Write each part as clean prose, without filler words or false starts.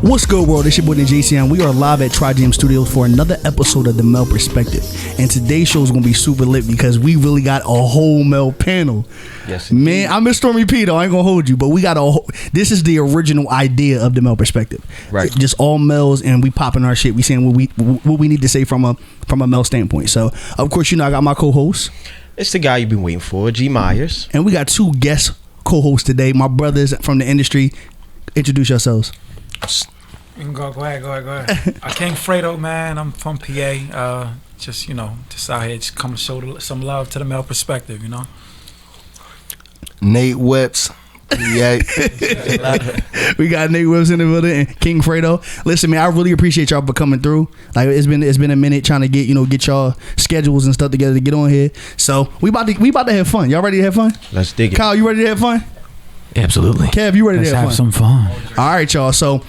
What's good, world? It's your boy JCM. We are live at Tri-Jam Studios for another episode of The Male Perspective. And today's show is going to be super lit because we really got a whole male panel. Yes, man, I'm Miss Stormy P, though. I ain't going to hold you, but we got this is the original idea of The Male Perspective. Right. Just all males, and we popping our shit. We saying what we need to say from a male standpoint. So, of course, I got my co-host. It's the guy you've been waiting for, G Myerz. And we got two guest co-hosts today, my brothers from the industry. Introduce yourselves. You can go ahead. King Fredo, man. I'm from PA. Just out here, just come show some love to the male perspective, Nate Whips. Yeah. We got Nate Whips in the building and King Fredo. Listen, man, I really appreciate y'all for coming through. Like it's been a minute trying to get y'all schedules and stuff together to get on here. So we about to have fun. Y'all ready to have fun? Let's dig it. Kyle, you ready to have fun? Absolutely. Kev, you ready to have fun? Some fun. All right, y'all. So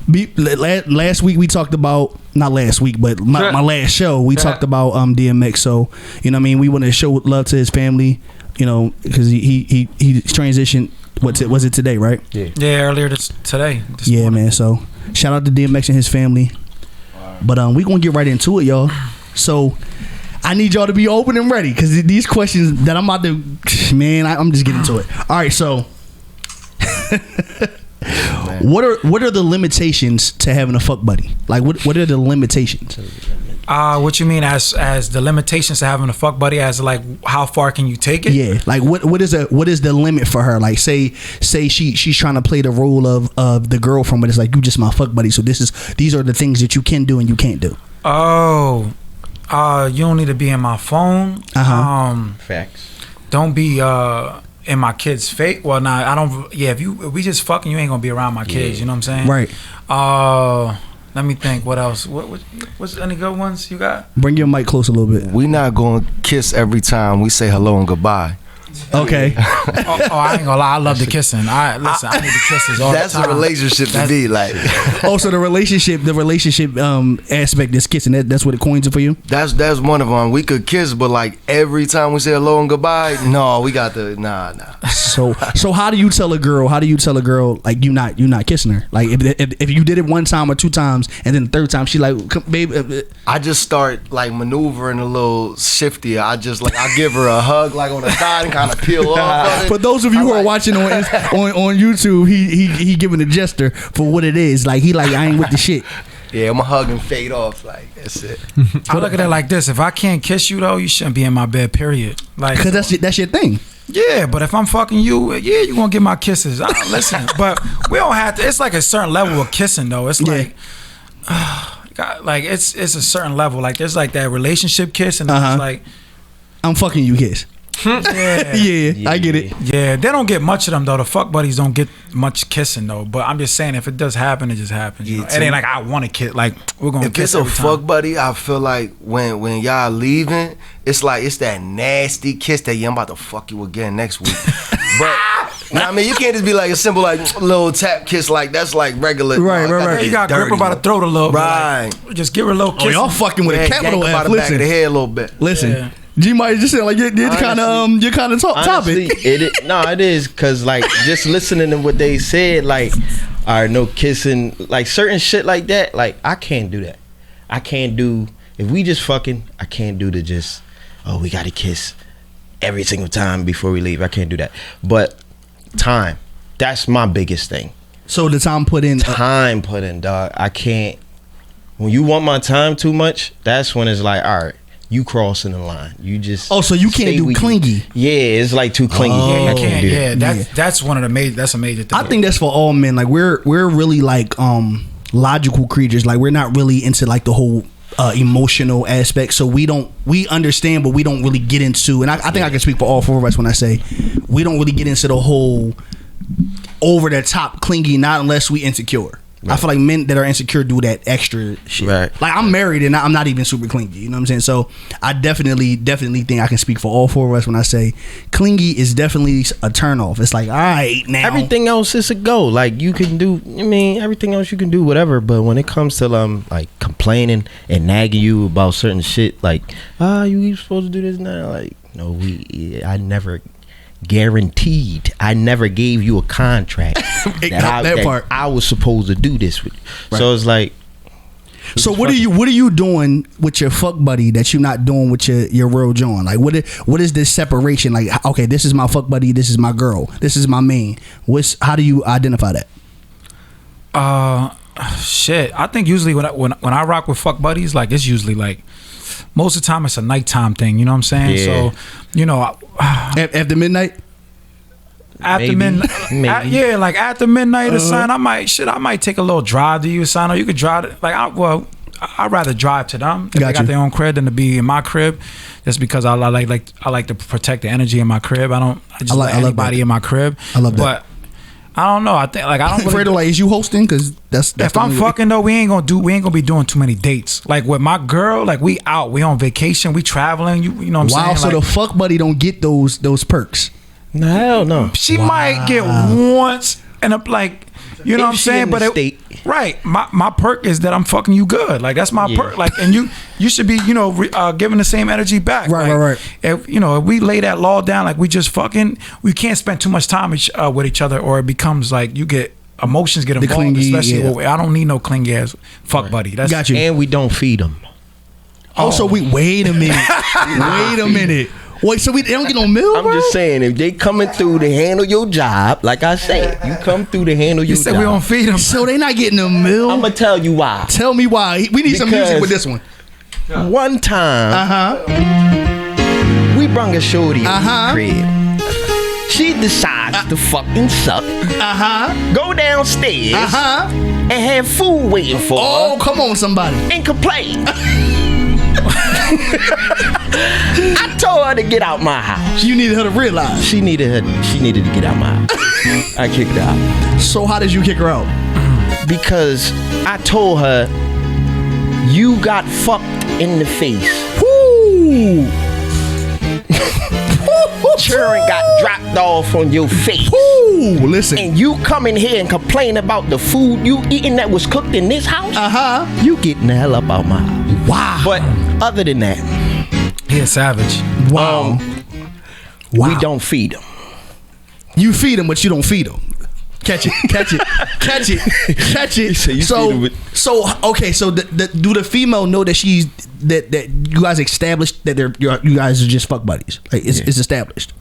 last week we talked about, not last week, but my last show we talked about DMX. So we want to show love to his family. Because he transitioned. Was it today, right? Yeah, earlier today. This morning. Man. So shout out to DMX and his family. But we gonna get right into it, y'all. So I need y'all to be open and ready because these questions that I'm about to, man, I'm just getting to it. All right, so what are the limitations to having a fuck buddy? Like what are the limitations? What you mean as the limitations to having a fuck buddy? As like how far can you take it? Yeah, like what is the limit for her? Like say she's trying to play the role of the girlfriend, but it's like you just my fuck buddy. So these are the things that you can do and you can't do. Oh, you don't need to be in my phone. Facts. Don't be in my kids' face. Well, nah, I don't. Yeah, if we just fucking, you ain't gonna be around my kids. You know what I'm saying? Right. Let me think. What else? What's any good ones you got? Bring your mic close a little bit. We not going to kiss every time we say hello and goodbye. Okay. I ain't gonna lie. I love the kissing. I need the kisses all the time. That's a relationship to be like. So the relationship aspect is kissing. That's what it coins it for you. That's one of them. We could kiss, but like every time we say hello and goodbye, no, we got to nah. So how do you tell a girl? Like you not kissing her? Like if you did it one time or two times, and then the third time she like, babe. I just start like maneuvering a little shifty. I give her a hug like on the side and kind of peel off. For those of you who are watching on YouTube, he giving a gesture for what it is. Like I ain't with the shit. Yeah, I'm a hug and fade off. Like that's it. I look at it like this: if I can't kiss you though, you shouldn't be in my bed. Period. Like, cause that's your thing. Yeah, but if I'm fucking you, yeah, you gonna get my kisses. Listen, but we don't have to. It's like a certain level of kissing though. It's like. Like it's a certain level. Like there's like that relationship kiss, and it's like I'm fucking you kiss. Yeah, I get it. Yeah, they don't get much of them though. The fuck buddies don't get much kissing though. But I'm just saying, if it does happen, it just happens. It ain't like I want to kiss. Like we're gonna kiss every time. If it's a fuck buddy, I feel like when y'all leaving, it's that nasty kiss that I'm about to fuck you again next week. But you can't just be like a simple like little tap kiss like that's like regular. Right. You got grip her by the throat a little bit. Right. Like, just give her a little kiss. Oh, y'all fucking with a capital F. By the back of the head a little bit. Listen. Yeah. G Myerz just said like you're kind of topic. It is because like just listening to what they said, like all right, no kissing, like certain shit like that. Like I can't do that. I can't do if we just fucking. I can't do the just we gotta kiss every single time before we leave. I can't do that. But time, that's my biggest thing. So the time put in, dog. I can't. When you want my time too much, that's when it's like all right. You crossing the line. You just so you can't do clingy. Yeah, it's like too clingy. Yeah, I can't do that. That's one of the that's a major thing. I think that's for all men. Like we're really like logical creatures. Like we're not really into like the whole emotional aspect. So we understand, but we don't really get into. And I think I can speak for all four of us when I say we don't really get into the whole over the top clingy. Not unless we insecure. Right. I feel like men that are insecure do that extra shit. Right. Like I'm married and I'm not even super clingy. You know what I'm saying? So I definitely think I can speak for all four of us when I say clingy is definitely a turn off. It's like, all right, now everything else is a go. Like you can do. Everything else you can do whatever. But when it comes to like complaining and nagging you about certain shit, like you supposed to do this now. Like no, I never guaranteed. I never gave you a contract that I was supposed to do this with. Right. So it's like. So what are you doing with your fuck buddy that you're not doing with your real John? Like what is this separation? Like, okay, this is my fuck buddy, this is my girl, this is my main. How do you identify that? Shit. I think usually when I rock with fuck buddies, like it's usually like most of the time it's a nighttime thing. You know what I'm saying? Yeah. So after midnight. After midnight, yeah, like after midnight or something, I might take a little drive to you or something. Or you could drive it. Like I'd rather drive to them if they got their own crib than to be in my crib, just because I like to protect the energy in my crib. I just let anybody in my crib. I love that. But I don't know. I think like I don't. Really Fredo, like, is you hosting? Because that's if I'm fucking though, we ain't gonna be doing too many dates. Like with my girl, like we out, we on vacation, we traveling. You know what I'm saying? Wow. So like, the fuck buddy don't get those perks. No, hell no. She might get once and like, you know what I'm saying? But right, my perk is that I'm fucking you good. Like that's my perk. Like, and you should be, giving the same energy back. Right. If if we lay that law down, like we just fucking, we can't spend too much time with each other, or it becomes like you get emotions get involved. Clingy, especially I don't need no clingy ass fuck buddy. That's got you. And we don't feed them. So wait a minute. Wait a minute. Wait, so they don't get no meal, I'm just saying, if they coming through to handle your job, like I said, you come through to handle your job. You said we don't feed them. So they not getting a meal? I'm going to tell you why. Tell me why. We need some music with this one. One time, we brung a shorty in the crib. She decides to fucking suck. Go downstairs and have food waiting for her. Oh, come on, somebody. And complain. I told her to get out my house. You needed her to realize. She needed to get out my house. I kicked her out. So how did you kick her out? Because I told her, you got fucked in the face. Woo! Children got dropped off on your face. Woo! Listen. And you come in here and complain about the food you eating that was cooked in this house? You getting the hell up out my house. Wow. But other than that, he a savage. Wow. We don't feed them. You feed them, but you don't feed them. Catch it. So okay. So do the female know that she's that you guys established that you guys are just fuck buddies? Like it's established.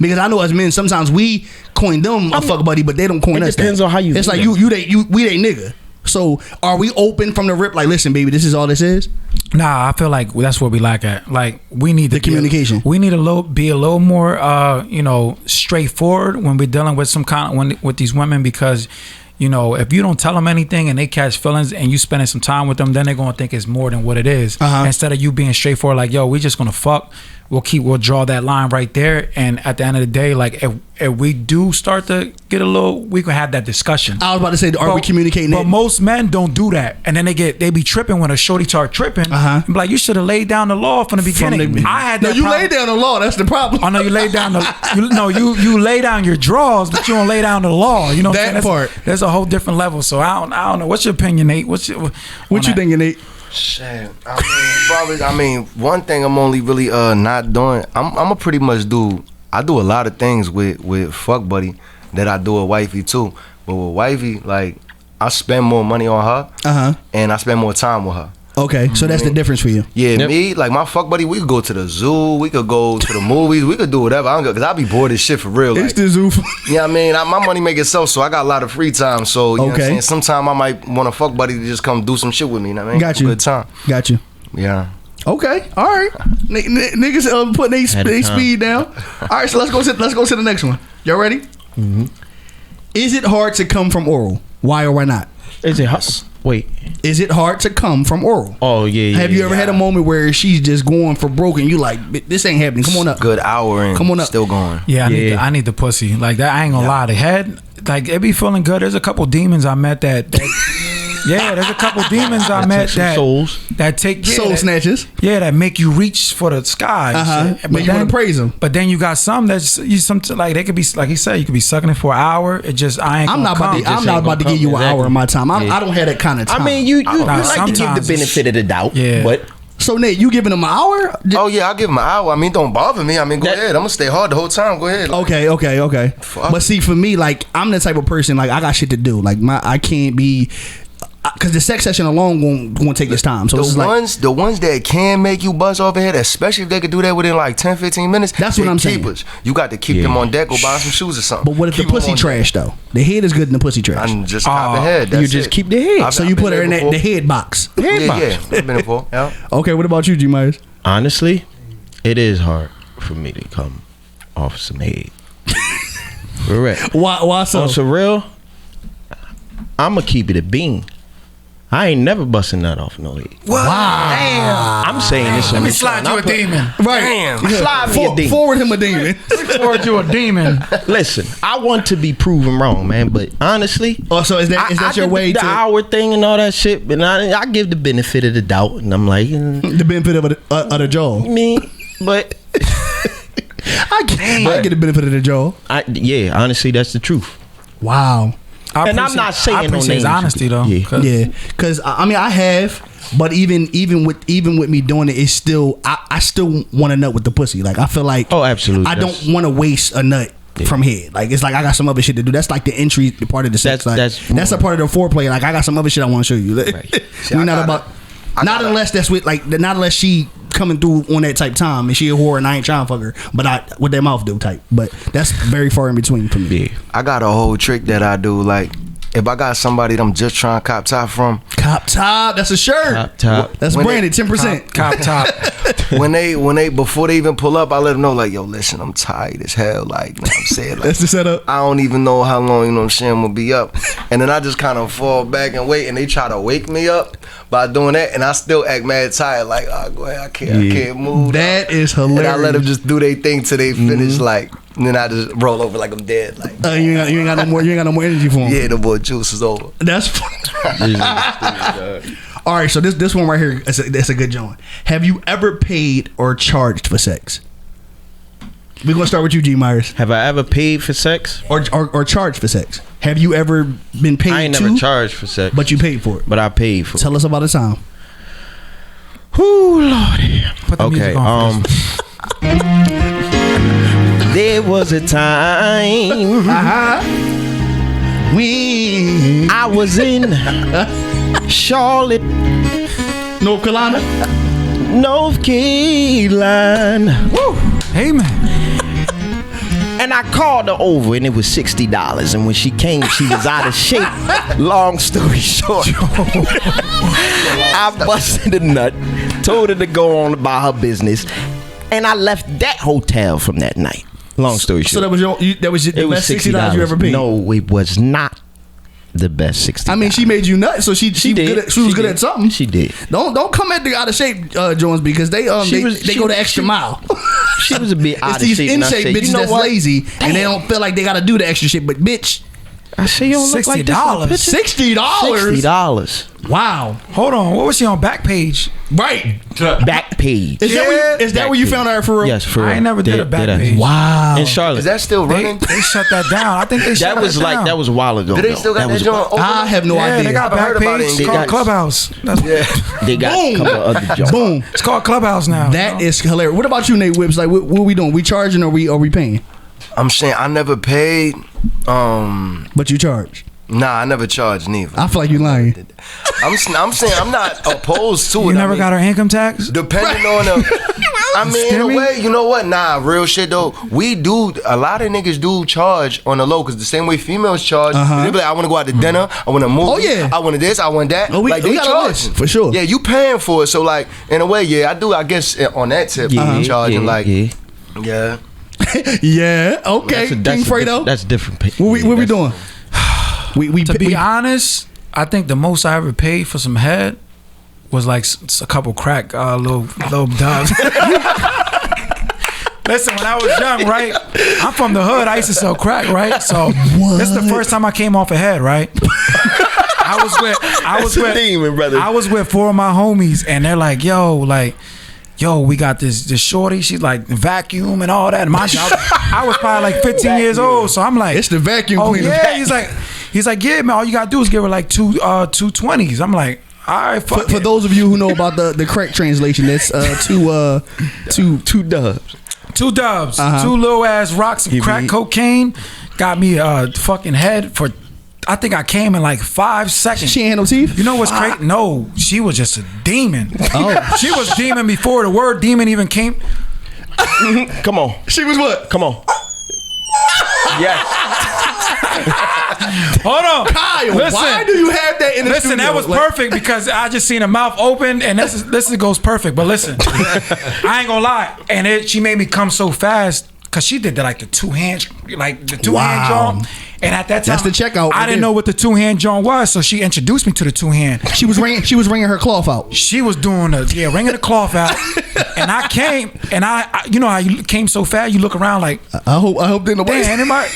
Because I know as men, sometimes we coin them a fuck buddy, but they don't coin us. It depends on how you. It's like we they nigga. So are we open from the rip? Like, listen, baby, this is all this is. Nah, I feel like that's what we lack at. Like, we need the communication. We need to be a little more, straightforward when we're dealing with with these women, because, if you don't tell them anything and they catch feelings and you spending some time with them, then they're gonna think it's more than what it is. Instead of you being straightforward, like, yo, we just gonna fuck. We'll draw that line right there, and at the end of the day, like if we do start to get we can have that discussion. I was about to say, are we communicating? But most men don't do that, and then they be tripping when a shorty start tripping. And be like, you should have laid down the law from the beginning. I had that. No, you laid down the law. That's the problem. I know you laid down you lay down your drawers, but you don't lay down the law. You know what that part. There's a whole different level. So I don't know. What's your opinion, Nate? What you thinking, Nate? Shit. One thing I'm only really not doing. I'm a pretty much do. I do a lot of things with fuck buddy that I do with wifey too. But with wifey, like, I spend more money on her, and I spend more time with her. Okay, so that's the difference for you. Yeah, me, like my fuck buddy, we could go to the zoo, we could go to the movies, we could do whatever. I don't go, because I be bored as shit for real. It's the zoo. Yeah, I mean, my money make itself, so I got a lot of free time. So, you know what I'm saying? Sometime I might want a fuck buddy to just come do some shit with me, you know what I mean? Got you. Good time. Got you. Yeah. Okay, all right. Niggas putting their speed down. All right, so let's go to the next one. Y'all ready? Mm-hmm. Is it hard to come from oral? Why or why not? Is it wait? Is it hard to come from oral? Oh yeah. Have you ever had a moment where she's just going for broke and you like, this ain't happening? Come on up. Good hour and come on up. Still going. Yeah, I need the pussy like that. I ain't gonna lie. The head, like, it be feeling good. There's a couple demons I met that yeah, there's a couple demons I met that take soul snatches. Yeah, that make you reach for the sky. But you want to praise them. But then you got some that's like they could be, like he said, you could be sucking it for an hour. It just I'm not about to give you an hour of my time. I don't have that kind of time. I mean, you like to give the benefit of the doubt. Yeah. But So Nate, you giving him an hour? Oh yeah, I'll give him an hour. I mean, don't bother me. I mean, go ahead. I'm gonna stay hard the whole time. Go ahead. Like, Okay. Fuck. But see, for me, like, I'm the type of person, like, I got shit to do. Like, I can't be, because the sex session alone won't take this time. So the ones that can make you buzz off ahead, especially if they could do that within like 10-15 minutes. That's what I'm saying. You got to keep them on deck. Go buy some shoes or something. But what if Keep the pussy 'em on trash deck. though? The head is good in the pussy trash. I'm just cop the head. That's You just it. keep the head. So I've you been put her in there the before. head box. Head box. Yeah. I've been before. Yeah. Okay, what about you, G Myerz? Honestly, it is hard for me to come off some head. Correct. Why so? On some real, I'ma keep it a bean. I ain't never busting nut off no head. Wow. I'm saying this. Let me slide you a demon. Right. Damn. Slide me a demon. Forward him a demon. Forward you a demon. Listen, I want to be proven wrong, man. But honestly, Oh, so is that I your did way the to hour thing and all that shit? And I give the benefit of the doubt, and I'm like, the benefit of the jaw? me, but I get the benefit of the jaw. yeah, honestly, that's the truth. Wow. And I'm not saying I no appreciate his names. honesty though. Yeah. 'Cause Yeah, because I mean I have, but even with me doing it, it's still I still want to nut with the pussy. Like I feel like Oh, absolutely. I don't want to waste a nut from head. Like it's like I got some other shit to do. That's like the entry part of the sex. That's a part of the foreplay. Like I got some other shit I want to show you. Right. We're not about. Not unless that's with like not unless she coming through on that type time and she a whore and I ain't trying to fuck her, but I with that mouth do type. But that's very far in between for me. Yeah. I got a whole trick that I do. Like, if I got somebody that I'm just trying to cop top from, Cop top, that's a shirt. Cop top. That's When branded 10%. Cop top. when they before they even pull up, I let them know like, yo, listen, I'm tired as hell. Like, you know what I'm saying, like, That's the setup. I don't even know how long, you know what I'm saying, I'm gonna be up. And then I just kind of fall back and wait, and they try to wake me up by doing that, and I still act mad tired, like, oh, go ahead, I can't move. That is And hilarious. I let them just do their thing till they finish, like, and then I just roll over like I'm dead, like, you ain't got no more energy for him. yeah, the boy juice is over. That's all right. So this one right here, that's a good joint. Have you ever paid or charged for sex? We're gonna start with you, G Myerz. Have I ever paid for sex? Or charged for sex? Have you ever been paid? I ain't to, never charged for sex, but you paid for it. but I paid for it. Tell us about the time. Whoo, Lordy. Put the Okay. music on for this. There was a time We I was in Charlotte, North Carolina. North Carolina. Woo. Hey man. And I called her over, and it was $60. And when she came, she was out of shape. Long story short, I busted a nut, told her to go on about her business, and I left that hotel from that night. Long story short, So that was the it was best $60 you ever paid. No, it was not the best $60. I mean, she made you nuts, so she was good at something. She did. Don't come at the out of shape Jones, because they go the extra mile. She was a bit out It's of these shape. in and I shape said, bitches you know that's what? lazy and they don't feel like they gotta do the extra shit. But bitch, I say you don't look like this on the picture. $60. $60. Wow. Hold on. What was she on Backpage? Right. Back page. Is that where you found her for real? Yes, for real. I ain't never did a back page. Wow. In Charlotte. Is that still They, running? they shut that down. I think they shut That was down. that was a while ago. Do they though. still got that was joint open? I have no Yeah, idea. they got I've heard about Backpage. it. It's They called got- Clubhouse. That's, They got Boom. a couple of other jobs. Boom. it's called Clubhouse now. That is hilarious. What about you, Nate Whips? Like, what we doing? We charging or we paying? I'm saying I never paid. But you charge. Nah, I never charged neither. I feel like you lying. I'm saying I'm not opposed to it. You never I mean, got her income tax? depending on the. I mean, in a Stimmy? way, you know what? Nah, real shit though. We do a lot of niggas do charge on the low because the same way females charge. They be like, I want to go out to dinner. I want to move. Oh, yeah. I want this. I want that. Oh, we like they got a list, charging for sure. Yeah, you paying for it. So like, in a way, yeah, I do. I guess on that tip, I'm charging like, yeah. Yeah. Okay. King Fredo. That's different. What we doing? To be honest, I think the most I ever paid for some head was like a couple crack little dubs. Listen, when I was young, right? I'm from the hood. I used to sell crack, right? So this is the first time I came off a head, right? I was with 4 of my homies, and they're like, yo, we got this shorty. She's like vacuum and all that. Mind you, I was probably like 15 years old, so I'm like, It's the vacuum oh cleaner. yeah. He's like, yeah, man. All you gotta do is give her like two 20s. I'm like, All right, fuck For those of you who know about the correct translation, that's two dubs. 2 dubs, 2 little ass rocks of crack cocaine. Got me a fucking head for. I think I came in like 5 seconds. She ain't had no teeth? You know what's crazy? No, she was just a demon. Oh. She was demon before the word demon even came. Come on. She was what? Come on. Yes. Hold on. Kyle, listen, why do you have that in the Listen, studio? that was perfect because I just seen her mouth open and this goes perfect. But listen, I ain't gonna lie. And she made me come so fast because she did like the 2 hand, like the 2 hand Wow. joint. And at that time, That's the checkout I right didn't there. know what the 2 hand joint was, so she introduced me to the 2 hand. She was wringing her cloth out. She was doing wringing the cloth out, and I came, and I you know how you came so fast, you look around like, I hope didn't nobody. damn, anybody.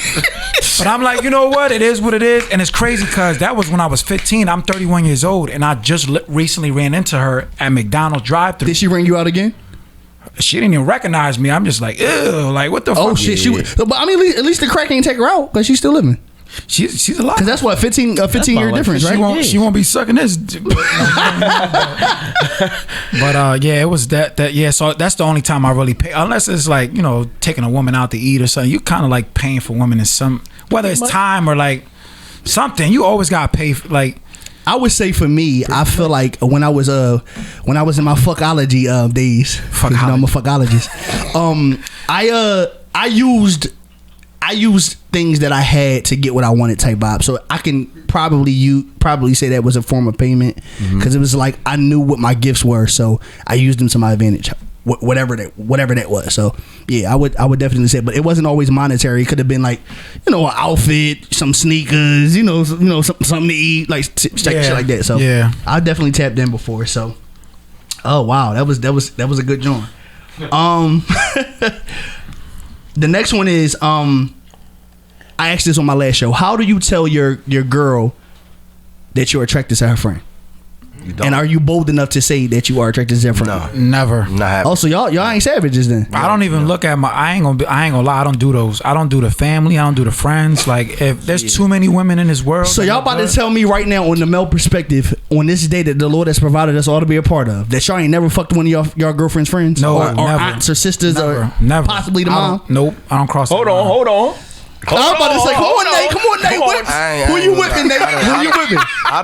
But I'm like, you know what? It is what it is, and it's crazy because that was when I was 15. I'm 31 years old, and I just recently ran into her at McDonald's drive-thru. Did she ring you out again? She didn't even recognize me. I'm just like, ew, like what the fuck? Oh shit, she was. But I mean, at least the crack ain't take her out because she's still living. She's alive. Because that's what 15 year difference, right? She won't be sucking this. But yeah, it was that yeah. So that's the only time I really pay, unless it's like, you know, taking a woman out to eat or something. You kind of like paying for women in some, whether it's time or like something. You always gotta pay for, like. I would say for me, I feel like when I was in my fuckology days, you know, I'm a fuckologist. I used things that I had to get what I wanted type vibe. So I can probably say that was a form of payment because it was like I knew what my gifts were, so I used them to my advantage. Whatever that was. So yeah, I would definitely say, but it wasn't always monetary. It could have been like, you know, an outfit, some sneakers, you know, something to eat, like shit like that. So yeah, I definitely tapped in before. So, oh wow, that was a good joint. The next one is I asked this on my last show. How do you tell your girl that you're attracted to her friend? You don't. And are you bold enough to say that you are attracted to her friend? No. never. Not happening. Also, y'all ain't savages then. I don't even look at my. I ain't gonna lie. I don't do those. I don't do the family. I don't do the friends. Like if there's too many women in this world. So y'all about to tell me right now on the male perspective on this day that the Lord has provided us all to be a part of, that y'all ain't never fucked one of your girlfriend's friends? No, or never. aunts or sisters or never. possibly the mom? Nope. I don't cross. Hold that line. on. I'm about to say, come on, Nate. Come on, Nate. Who you whipping, Nate? Who you whipping?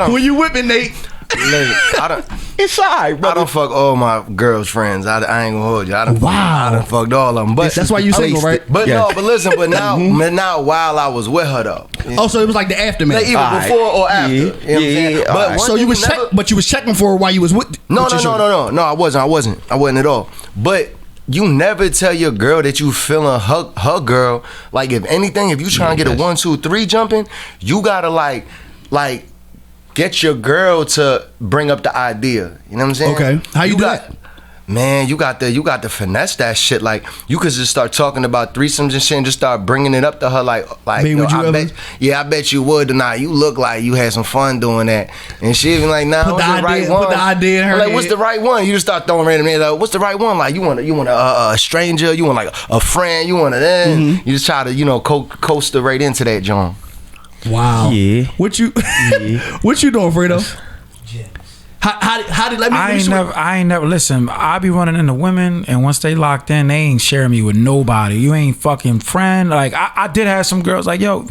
Who you whipping, Nate? Listen, It's alright, bro. I don't fuck all my girls' friends. I ain't gonna hold you. I done Wow. fucked all of them. But That's why you single, right? But Yeah. no, but listen, but now while I was with her though. Oh, so it was like the aftermath. Like even before or after. You know what I'm saying? But alright. one So you thing was but you was checking for her while you was with. No, with your shorty. no, I wasn't at all. But you never tell your girl that you feeling her girl. Like if anything, if you trying to get a 1, 2, 3 jumping, you gotta like get your girl to bring up the idea. You know what I'm saying? Okay. How you do that? Man, you got to finesse that shit. Like you could just start talking about threesomes and shit and just start bringing it up to her. Like Babe, would you ever? I bet you would tonight. You look like you had some fun doing that. And she even like, nah, Put what's the the right idea- one? put the idea in her Like, what's head. the right one? You just start throwing random names. Like, what's the right one? Like, you want a stranger? You want like a friend? You want a You just try to coast her right into that, John. Wow. Yeah. What you what you doing, Fredo? How did let me? I ain't never listen. I be running into women, and once they locked in, they ain't sharing me with nobody. You ain't fucking friend. Like I did have some girls like, yo,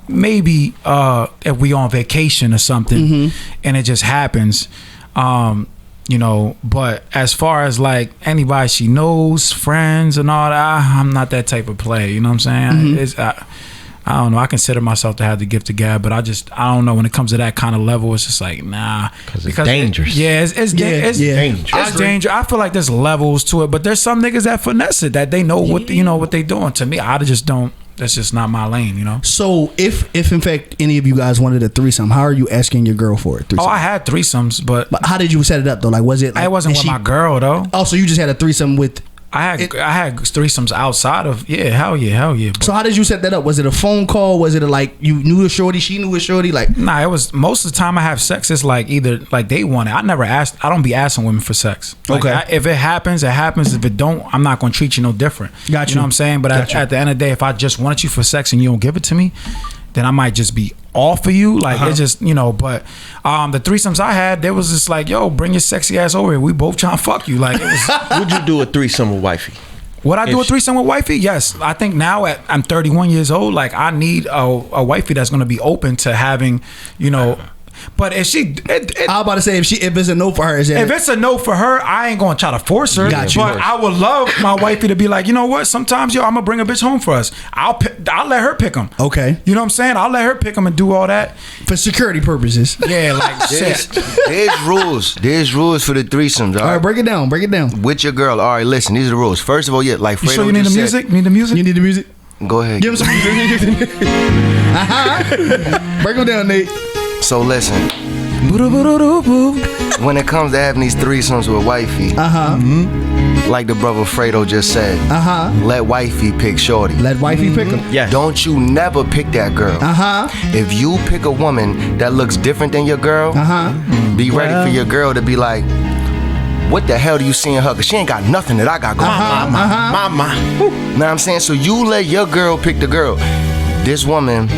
maybe if we on vacation or something, and it just happens, you know. But as far as like anybody she knows, friends and all that, I'm not that type of player. You know what I'm saying? I don't know. I consider myself to have the gift of gab, but I don't know. When it comes to that kind of level, it's just like, nah. Because it's dangerous. It's dangerous. It's dangerous. I feel like there's levels to it, but there's some niggas that finesse it, that they know what they doing. To me, I just don't. That's just not my lane, you know. So if in fact any of you guys wanted a threesome, how are you asking your girl for it? Oh, I had threesomes, but how did you set it up though? Like, was it? Like, I wasn't with my girl though. Oh, so you just had a threesome with? I had threesomes outside of hell yeah. So how did you set that up? Was it a phone call? Was it like you knew a shorty, she knew a shorty? Like, nah, it was most of the time I have sex. It's like either like they want it. I never asked. I don't be asking women for sex. Like, okay. If it happens, it happens. If it don't, I'm not gonna treat you no different. Got you. You know what I'm saying? But at the end of the day, if I just wanted you for sex and you don't give it to me, then I might just be off of you. Like it's just, you know, but the threesomes I had, they was just like, yo, bring your sexy ass over here. We both trying to fuck you. Like it was. Would you do a threesome with wifey? Would I do a threesome with wifey? Yes. I think now I'm 31 years old. Like I need a wifey that's going to be open to having, you know. But if she, I was about to say if it's a no for her, if it's a no for her, I ain't gonna try to force her. Got you. But I would love my wifey to be like, you know what? Sometimes I'm gonna bring a bitch home for us. I'll let her pick them. Okay. You know what I'm saying? I'll let her pick them and do all that for security purposes. Yeah, like shit. There's rules. There's rules for the threesomes. All right, break it down. Break it down. With your girl. All right, listen. These are the rules. First of all, yeah, like Fredo You sure you need the music? said, Need the music? You need the music? Go ahead. Give him some music. Break them down, Nate. So listen. When it comes to having these threesomes with wifey, like the brother Fredo just said, let wifey pick shorty. Let wifey pick him. Yeah. Don't you never pick that girl. If you pick a woman that looks different than your girl, be ready for your girl to be like, what the hell do you see in her? Cause she ain't got nothing that I got going on. Mama. Know what I'm saying? So you let your girl pick the girl. This woman,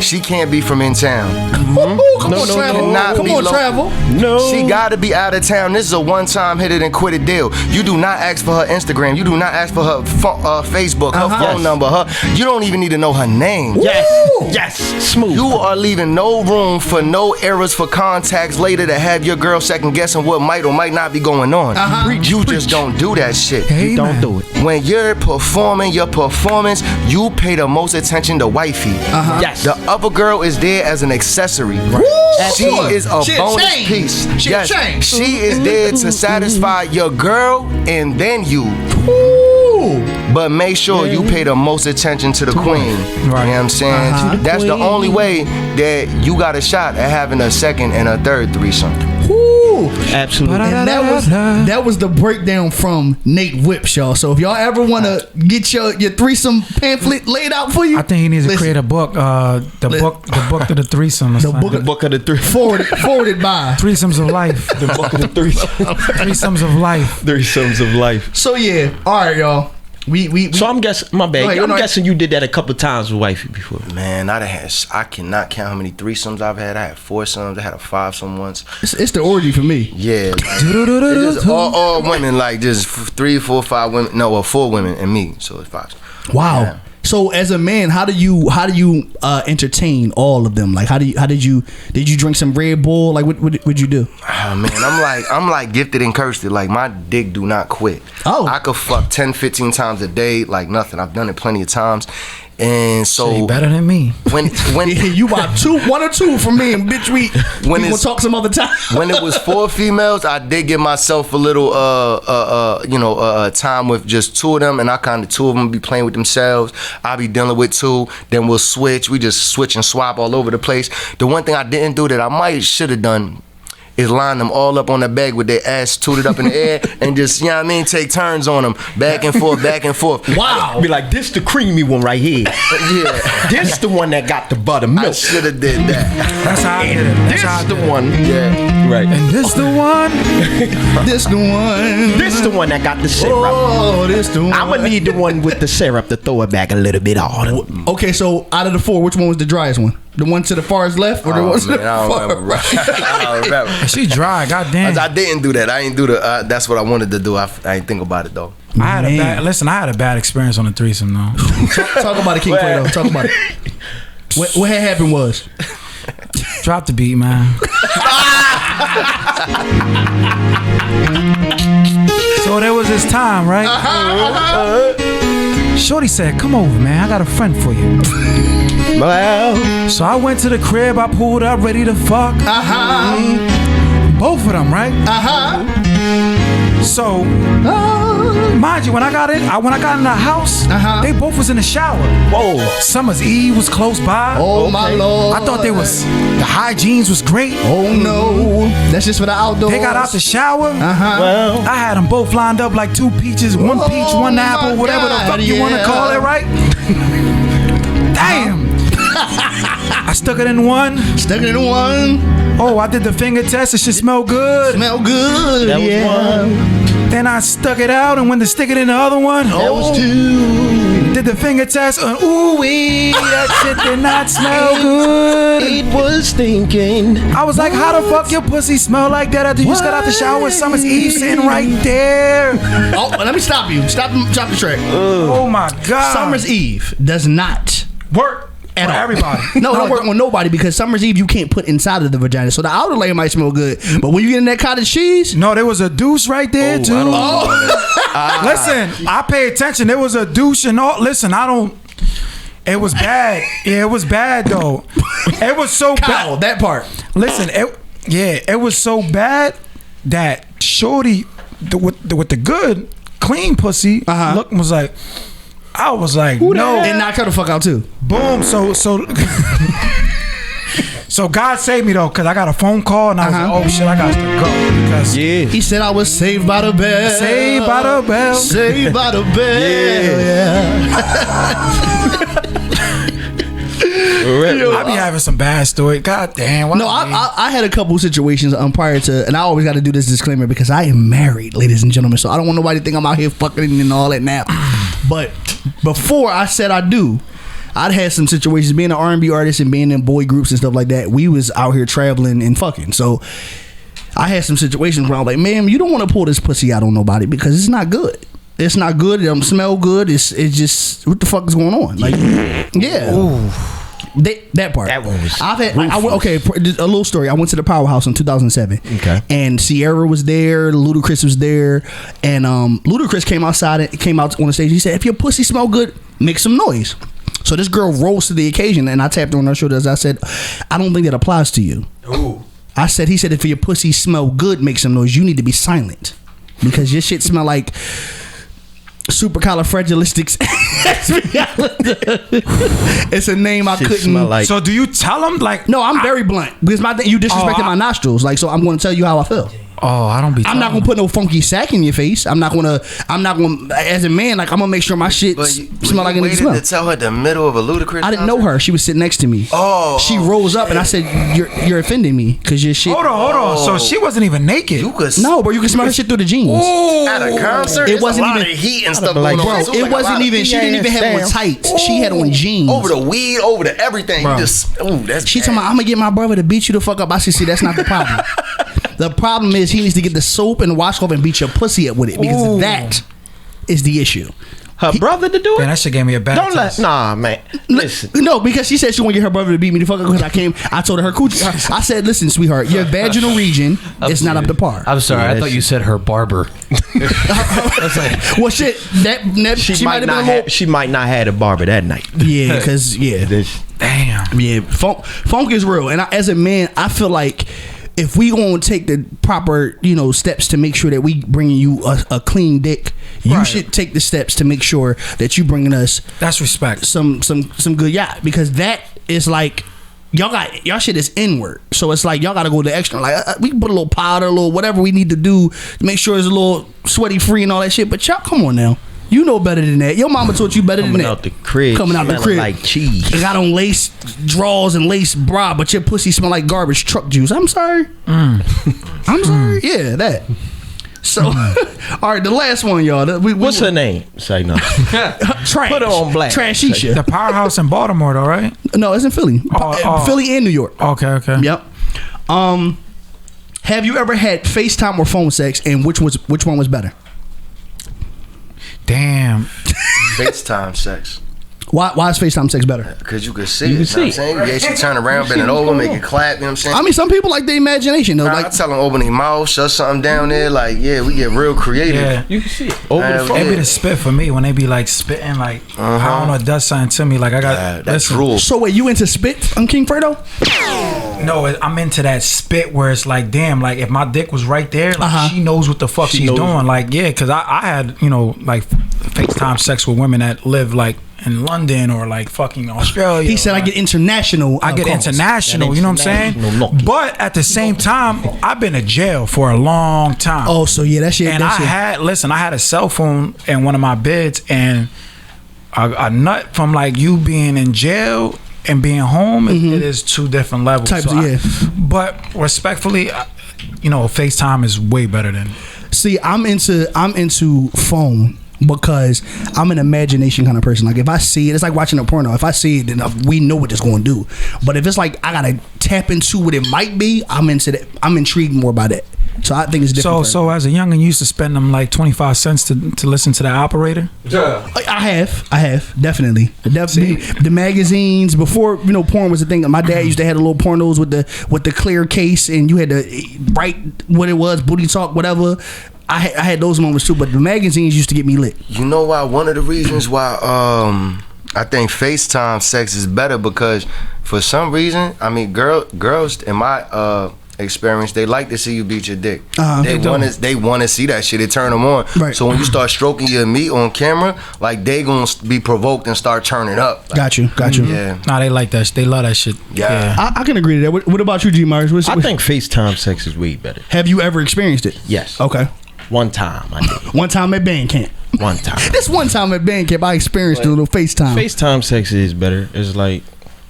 she can't be from in town. Come on, travel. No. She gotta be out of town. This is a one-time hit it and quit it deal. You do not ask for her Instagram. You do not ask for her Facebook, her phone number. You don't even need to know her name. Yes, smooth. You are leaving no room for no errors for contacts later to have your girl second guessing what might or might not be going on. You just don't do that shit. Hey, don't do it. When you're performing your performance, you pay the most attention to wifey. Yes. The other girl is there as an accessory. She is a bonus piece. She is there to satisfy your girl and then you. But make sure you pay the most attention to the queen. You know what I'm saying? That's the only way that you got a shot at having a second and a third threesome. Absolutely. And that was the breakdown from Nate Whips, y'all. So if y'all ever want to get your threesome pamphlet laid out for you, I think he needs to create a book. The book to the threesome. The book of the three. Forwarded by Threesomes of Life. The book of the threesome. Threesomes of Life. Threesomes of life. So yeah, all right, y'all. We So I'm guessing. My bad. I'm guessing you did that a couple times with wifey before. Man, I cannot count how many threesomes I've had. I had foursomes. I had a fivesome once. It's the orgy for me. Yeah, like, it's just all women, like just 3, 4, 5 women. No, well, 4 women and me. So it's 5. Wow. Yeah. So as a man, how do you entertain all of them? Like did you drink some Red Bull? Like what would you do? Oh, man, I'm like gifted and cursed. Like my dick do not quit. Oh. I could fuck 10, 15 times a day like nothing. I've done it plenty of times. And so you better than me. When you about 1 or 2 from me, and bitch, we gonna talk some other time. When it was 4 females, I did give myself a little time with just 2 of them, and I kind of 2 of them be playing with themselves. I be dealing with 2, then we'll switch. We just switch and swap all over the place. The one thing I didn't do that I should have done is line them all up on the bed with their ass tooted up in the air and just, you know what I mean, take turns on them, back and forth, back and forth. Wow. Be like, this the creamy one right here. Yeah. This the one that got the buttermilk. I should have did that. That's how I did it. This the one. Yeah. Right. And this the one. This the one. This the one that got the syrup. Oh, this the one. I'ma need the one with the syrup to throw it back a little bit harder. Okay, so out of the 4, which one was the driest one? The one to the farthest left, or the one to the I don't remember. I don't remember. She dry, goddamn. I didn't do that. I ain't do the. That's what I wanted to do. I ain't think about it though. I had a bad experience on the threesome though. Talk about it, King Fredo. Talk about it. What had happened was. Drop the beat, man. So there was this time, right? Shorty said, "Come over, man. I got a friend for you." Well, So I went to the crib. I pulled up, ready to fuck. Both of them, right? So, mind you, when I got in the house, they both was in the shower. whoa. Summer's Eve was close by. Oh my Lord! I thought the hygienes was great. Oh no! That's just for the outdoors. They got out the shower. Well, I had them both lined up like 2 peaches, 1 peach, 1 apple, whatever the fuck you want to call it, right? Damn! I stuck it in one. Stuck it in one. Oh, I did the finger test. It should smell good. Smell good. that was one. Then I stuck it out and went to stick it in the other one. That was 2. did the finger test on ooh wee. That shit did not smell good. It was thinking. I was like, how the fuck your pussy smell like that after you just got out the shower with Summer's Eve sitting right there? Oh, let me stop you. Stop the track. Oh my God. Summer's Eve does not work at all. Everybody. No, it don't work on nobody because Summer's Eve you can't put inside of the vagina. So the outer layer might smell good, but when you get in that cottage cheese, no, there was a douche right there too. Listen, I pay attention. There was a douche and all. Listen, I don't. It was bad. Yeah, it was bad though. It was so bad. That part. Listen, it was so bad that Shorty with the good clean pussy look was like. I was like, no. And knocked her the fuck out too. Boom. So God saved me though, cause I got a phone call and I was like, oh shit, I got to go. Because he said I was saved by the bell. Saved by the bell. Saved by the bell. I be having some bad story. God damn. No, I had a couple situations prior to, and I always got to do this disclaimer because I am married, ladies and gentlemen. So I don't want nobody to think I'm out here fucking and all that now. But before I said I do, I'd had some situations being an R&B artist and being in boy groups and stuff like that. We was out here traveling and fucking. So I had some situations where I was like, man, you don't want to pull this pussy out on nobody because it's not good. It's not good. It don't smell good. It's just what the fuck is going on? Like, yeah. Ooh. That part. That one was. I've had. A little story. I went to the Powerhouse in 2007. Okay. And Sierra was there. Ludacris was there. And Ludacris came out on the stage. He said, "If your pussy smell good, make some noise." So this girl rose to the occasion, and I tapped her on her shoulders. I said, "I don't think that applies to you." Ooh. He said, "If your pussy smell good, make some noise. You need to be silent because your shit smell like." Supercalifragilistic. It's a name I couldn't. Like. So do you tell them like? No, I'm very blunt because you disrespected my nostrils. Like, so I'm going to tell you how I feel. Oh, I don't be. I'm not gonna put no funky sack in your face. I'm not gonna. As a man, like I'm gonna make sure my shit smell like it needs to smell. To tell her the middle of a Ludacris. I didn't know her. She was sitting next to me. Oh, she rose up and I said, "You're offending me because your shit." Hold on. So she wasn't even naked. No, bro, you can smell her shit through the jeans. Ooh. At a concert, it wasn't even heat and stuff like, going on. bro. It wasn't even. She didn't even have on tights. She had on jeans. Over the weed, over the everything. Bro. You just. Ooh, that's. She told me, "I'm gonna get my brother to beat you the fuck up." I said, "See, that's not the problem." The problem is he needs to get the soap and the washcloth and beat your pussy up with it because that is the issue. Her brother to do it? Man, that shit gave me a bad taste. Nah, man. Listen. No, because she said she want to get her brother to beat me the fuck up because I told her coochie. I said, "Listen, sweetheart, your vaginal region is not up to par." I'm sorry, I thought you said her barber. Well, shit, she might not have. She might not have a barber that night. Yeah, because damn. Yeah, funk is real, and as a man, I feel like. If we gonna take the proper, steps to make sure that we bringing you a clean dick, you should take the steps to make sure that you bringing us. That's respect. Some good yacht because that is like y'all shit is inward, so it's like y'all gotta go the extra. Like we can put a little powder, a little whatever we need to do to make sure it's a little sweaty free and all that shit. But y'all, come on now. You know better than that. Your mama taught you better than that. Coming out the crib like cheese. You got on lace drawers and lace bra, but your pussy smell like garbage truck juice. I'm sorry. I'm sorry. Yeah, that. So, all right, the last one, y'all. What's her name? Say no. Trash. Put her on black. Trashisha. The Powerhouse in Baltimore, though, right? No, it's in Philly. Philly and New York. Okay. Yep. Have you ever had FaceTime or phone sex, and which one was better? Damn. FaceTime sex. Why is FaceTime sex better? Because you can see it. You know what I'm saying? Yeah, she turn around, bend it over, make it clap. You know what I'm saying? I mean, some people like the imagination though. I tell them open their mouth, shut something down there. Like, we get real creative. Yeah, you can see it. Over the phone. It be the spit for me when they be like spitting. Like I don't know, it does something to me. Like I got that's rule. So wait, you into spit, King Fredo? No, I'm into that spit where it's like, damn, like if my dick was right there, like she knows what the fuck she's doing. Like, yeah, because I had like FaceTime sex with women that live like in London or like fucking Australia. He said I get international. I get international. You know what I'm saying? But at the same time, I've been to jail for a long time. Oh, so yeah, that shit. And I had a cell phone in one of my beds, and a nut from like you being in jail and being home, it is two different levels. But respectfully, FaceTime is way better than. See, I'm into phone. because I'm an imagination kind of person. Like if I see it, it's like watching a porno. If I see it, then we know what it's going to do. But if it's like I gotta tap into what it might be, I'm into that. I'm intrigued more by that. So I think it's different. So as a youngin, you used to spend them like 25 cents to listen to the operator. Yeah. I have definitely the magazines before porn was a thing. My dad used to have the little pornos with the clear case, and you had to write what it was, booty talk, whatever. I had those moments too, but the magazines used to get me lit. You know why? One of the reasons why I think FaceTime sex is better, because for some reason, I mean, girls in my experience, they like to see you beat your dick. They want to see that shit. It turn them on. Right. So when you start stroking your meat on camera, like they gonna be provoked and start turning up. Like, got you. Yeah. Nah, they like that. They love that shit. Yeah. I can agree to that. What about you, G Myerz? I think FaceTime sex is way better. Have you ever experienced it? Yes. Okay. One time I did. One time at band camp. One time. This one time at band camp, I experienced a little FaceTime. FaceTime sex is better. It's like,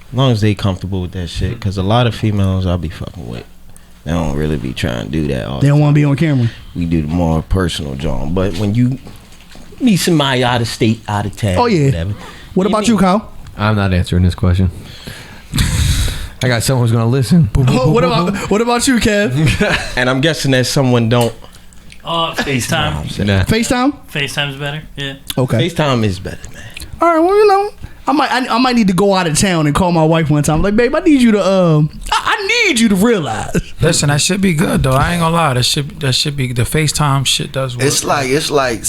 as long as they comfortable with that shit. Because a lot of females I'll be fucking with, they don't really be trying to do that all They don't want to be on camera. We do the more personal job. But when you meet somebody out of state, out of town, oh yeah. whatever. What about you, Kyle? I'm not answering this question. I got someone who's gonna listen. What about you, Kev? And I'm guessing that someone don't. FaceTime. FaceTime? FaceTime's better. Yeah. Okay. FaceTime is better, man. All right. Well, I might need to go out of town and call my wife one time. Like, babe, I need you to I need you to realize. Listen, that should be good though. I ain't gonna lie. That should be the FaceTime shit does work. It's like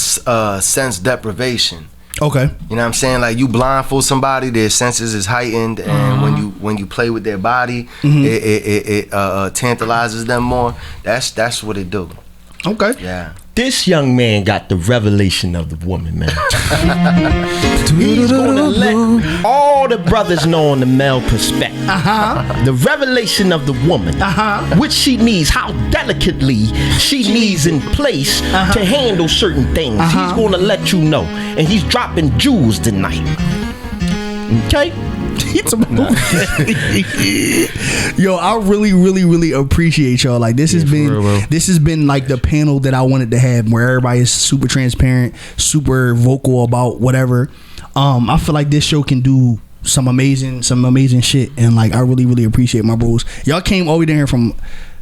sense deprivation. Okay. You know what I'm saying? Like you blindfold somebody, their senses is heightened, and when you play with their body, it tantalizes them more. That's what it do. Okay. Yeah. This young man got the revelation of the woman, man. He's gonna let all the brothers know on the male perspective. The revelation of the woman, which she needs, how delicately she needs in place to handle certain things. He's gonna let you know, and he's dropping jewels tonight. Okay. Yo, I really appreciate y'all. Like this has been like the panel that I wanted to have, where everybody is super transparent, super vocal about whatever. I feel like this show can do some amazing shit, and like I really appreciate my bros. Y'all came all the way down here from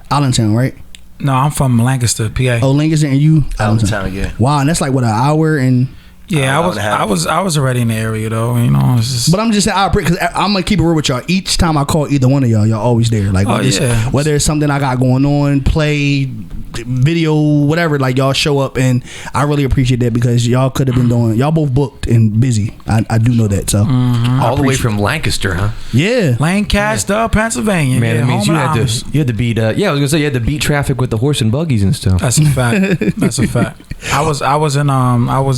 Allentown, right? No, I'm from Lancaster, PA. Oh, Lancaster, and you Allentown, yeah. Wow, and that's like what, an hour and. Yeah, I was already in the area though, you know. It's just, but I'm just saying, because I'm gonna keep it real with y'all. Each time I call either one of y'all always there. Like whether it's something I got going on, play, video, whatever, like y'all show up, and I really appreciate that, because y'all could have been doing. Y'all both booked and busy. I do know that. So all the way from Lancaster, huh? Yeah, Lancaster, Pennsylvania. Man, that means you had to beat. I was gonna say you had to beat traffic with the horse and buggies and stuff. That's a fact. That's a fact. I was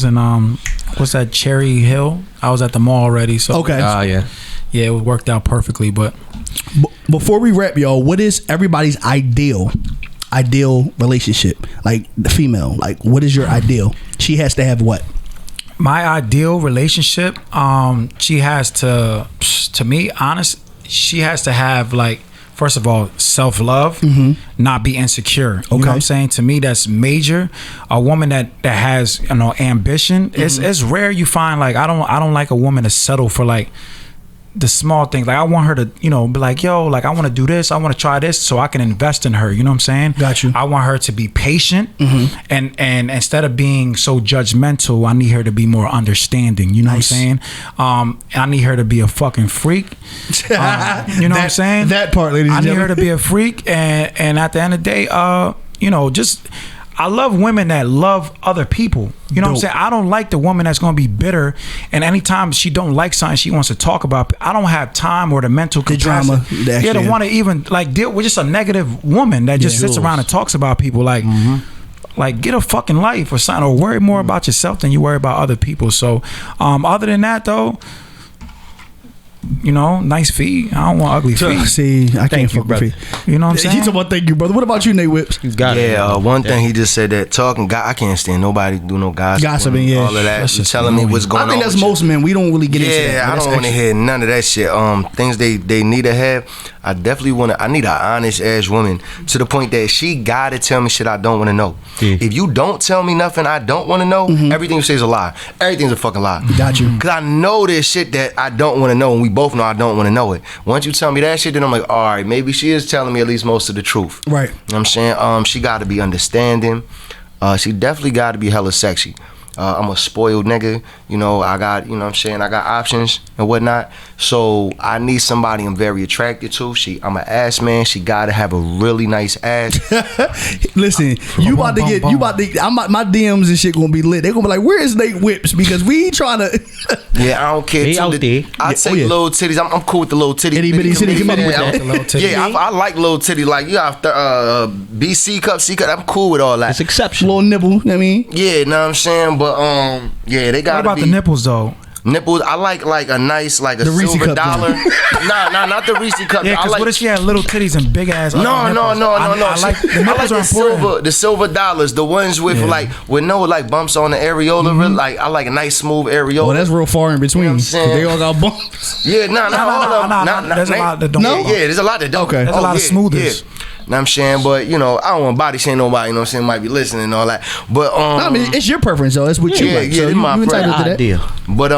in what's that, Cherry Hill? I was at the mall already. So okay. Yeah, it worked out perfectly. But before we wrap, y'all, what is everybody's ideal relationship? Like the female, like what is your ideal? She has to have what? My ideal relationship, she has to me, honest, she has to have, like, first of all, self-love, not be insecure. You know what I'm saying? To me, that's major. A woman that has, ambition. It's rare you find, like, I don't like a woman to settle for, like, the small things. Like, I want her to, be like, yo, like, I want to do this, I want to try this, so I can invest in her. You know what I'm saying? Got you. I want her to be patient, and instead of being so judgmental, I need her to be more understanding. You know what I'm saying? I need her to be a fucking freak. You know what I'm saying? That part, ladies and gentlemen. I need her to be a freak, and at the end of the day, just. I love women that love other people. You know what I'm saying? I don't like the woman that's going to be bitter, and anytime she don't like something, she wants to talk about. I don't have time or the mental capacity. To want to even like deal with just a negative woman that just sits around and talks about people. Like, like get a fucking life or something, or worry more about yourself than you worry about other people. So, other than that though, you know, nice feet. I don't want ugly feet. See, I can't you, fuck with brother. feet. You know what I'm He saying? talking about thank you, brother. What about you, Nate Whips? You got it. Yeah, one thing he just said that talking. I can't stand nobody do no gossiping. Gossiping, yeah. All of that. That's just Telling me annoying. what's going on. I think that's with you. most men. We don't really get into that. Yeah, I don't want to hear none of that shit. Things they need to have. I definitely want to. I need an honest ass woman to the point that she gotta tell me shit I don't want to know. Yeah. If you don't tell me nothing I don't want to know, everything you say is a lie. Everything's a fucking lie. Got you. Cause I know there's shit that I don't want to know, and we both know I don't want to know it. Once you tell me that shit, then I'm like, all right, maybe she is telling me at least most of the truth. Right. You know what I'm saying? She got to be understanding. She definitely got to be hella sexy. I'm a spoiled nigga. You know, I got, you know what I'm saying, I got options and whatnot. So I need somebody I'm very attracted to. I'm an ass man. She got to have a really nice ass. Listen, you about to get, my DMs and shit gonna be lit. They gonna be like, where is Nate Whips? Because we trying to. Yeah, I don't care. They too. out there. I Yeah, take oh, yeah. little titties. I'm cool with the little titty. Itty bitty city committee with that. Little titty. Yeah, I like little titty. Like, you have BC cup, C cup. I'm cool with all that. It's exceptional. Little nibble, you know what I mean? Yeah, know what I'm saying? But yeah, they What gotta about be the nipples though? nipples. I like a nice, like a The Reese silver cup dollar. Nah, not the Reese cup. Yeah, I because like, what if she had little titties and big ass? no. I like the nipples are important. The silver dollars, the ones with with no like bumps on the areola. Really, like I like a nice smooth areola. Oh, that's real far in between. You know what I'm 'Cause saying? they all got bumps. Yeah, hold up. No, there's a lot that don't. No? bump. Yeah, there's a lot that don't. Okay. There's a lot of smoothers. Yeah. Know what I'm saying? But, you know, I don't want body shame nobody, you know what I'm saying, might be listening and all that. But I mean, it's your preference though. That's what you yeah, like. yeah, So it's you my entitled to that. idea. But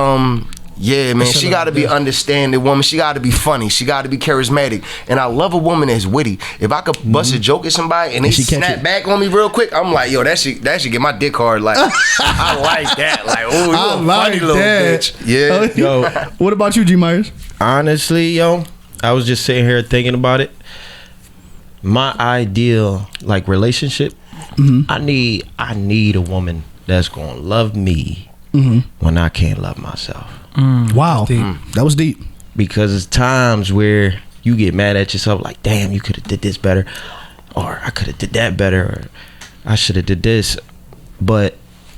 yeah, man, It's she a got to lot be of understanding woman. She got to be funny. She got to be charismatic. And I love a woman that's witty. If I could bust a joke at somebody and they she catch snap it. back on me real quick, I'm like, yo, that should get my dick hard. Like, I like that. Like, oh, you I a like funny little that. bitch. Yeah. Yo, What about you, G Myerz? honestly, yo, I was just sitting here thinking about it. My ideal like relationship, I need a woman that's gonna love me when I can't love myself. Wow, deep. that was deep. Because it's times where you get mad at yourself, like, damn, you could have did this better, or I could have did that better, or I should have did this,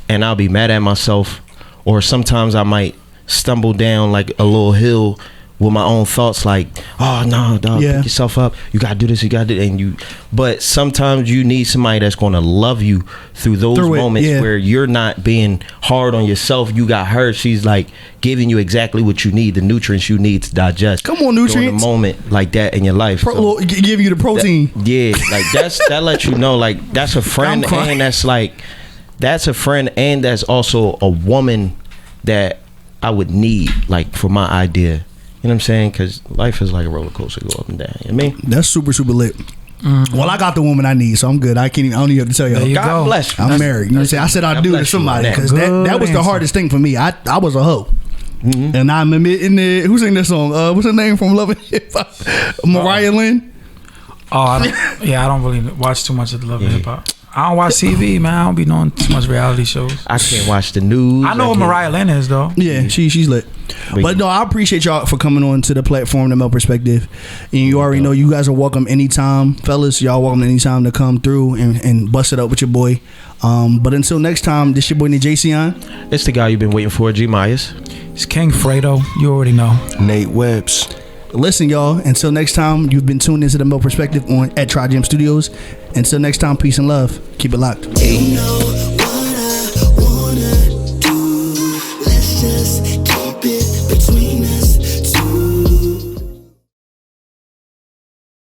and I'll be mad at myself, or sometimes I might stumble down like a little hill with my own thoughts, like, oh no, dog, Yeah. pick yourself up, you gotta do this, you gotta do that, but sometimes you need somebody that's gonna love you through those moments where you're not being hard on yourself. You got her, she's like giving you exactly what you need, the nutrients you need to digest. Come on, during nutrients. a moment like that in your life. So Give you the protein. yeah, like that lets you know, like, that's a friend, I'm crying. and that's a friend, and that's also a woman that I would need, like, for my idea. You know what I'm saying? Because life is like a roller coaster, go up and down. You know what I mean? That's super lit. Well, I got the woman I need, so I'm good. I don't even have to tell There y'all. you God go. bless you. I'm married. You know what I'm saying? I said I'd God do it to bless you somebody on that. because that was the Good hardest thing for me. I was a hoe. And I'm in the who sang that song? What's her name from Love and Hip Hop? Mariah Lynn. Oh, I don't really watch too much of the Love and Hip Hop. I don't watch TV, man. I don't be knowing too much reality shows. I can't watch the news. I know what Mariah Lynn is though. Yeah, she's lit. But no, I appreciate y'all for coming on to the platform, The Male Perspective. And you already know you guys are welcome anytime, fellas. Y'all welcome anytime to come through and bust it up with your boy. But until next time, this your boy named JCon. It's the guy you've been waiting for, G Myerz. It's King Fredo. You already know. Nate Webbs. Listen, y'all. Until next time, you've been tuned into The Male Perspective at Tri-Gym Studios. Until next time, peace and love. Keep it locked. You know